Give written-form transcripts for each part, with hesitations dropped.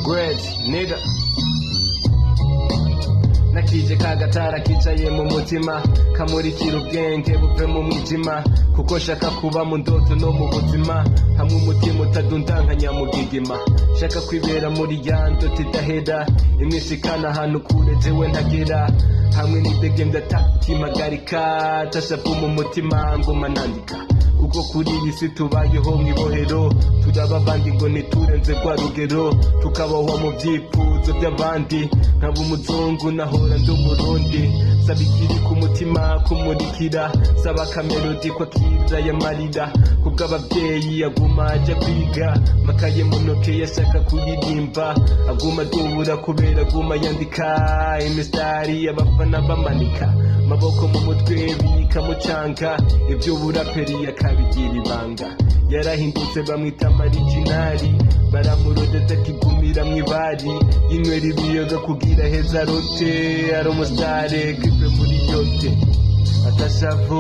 great nigga. Nakije kagatara kicaye mu mutima kamurikira ubwenge buve mu mwijima kuko shaka kuba mu ndoto no mu buzima hamwe umutima utadundanganya mu gigima shaka kwibera muri yando tidahera imwishikana ahantu kure jewe ntagera hamwe n'idegembya takimagarika tashavu mu mutima ngoma nandika kuko kuri iyi si tubayeho mw'ibohero turaba abandi ngo ntiturenze rwa rugero tukabaho mu byifuzo by'abandi nkaba umuzungu nahora ndi umurundi saba ikiri ku mutima kumurikira saba akamelodi ko akiza y'amarira kubwo ababyeyi aguma ajya kwiga makaye mu ntoke yashaka kuririmba aguma adubura kubera aguma yandika imisitari y'abafana bamanika maboko mu mutwe bikamucanga ibyo buraperi yakabigira ibanga yarahindutse bamwita marijinari baramurodeza akigumira mw'ibari yinywera ibiyoga kugira heza rote ari umusitare gripe muri yote atashavu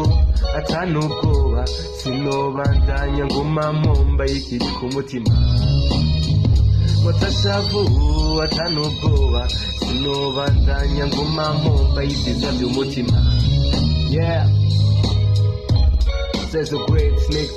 atanubwoba sinobandanya nguma mpomba ikiri ku mutima atashavu atanubwoba sinobandanya nguma mpomba ibyiza by'umutima yeah says a great snake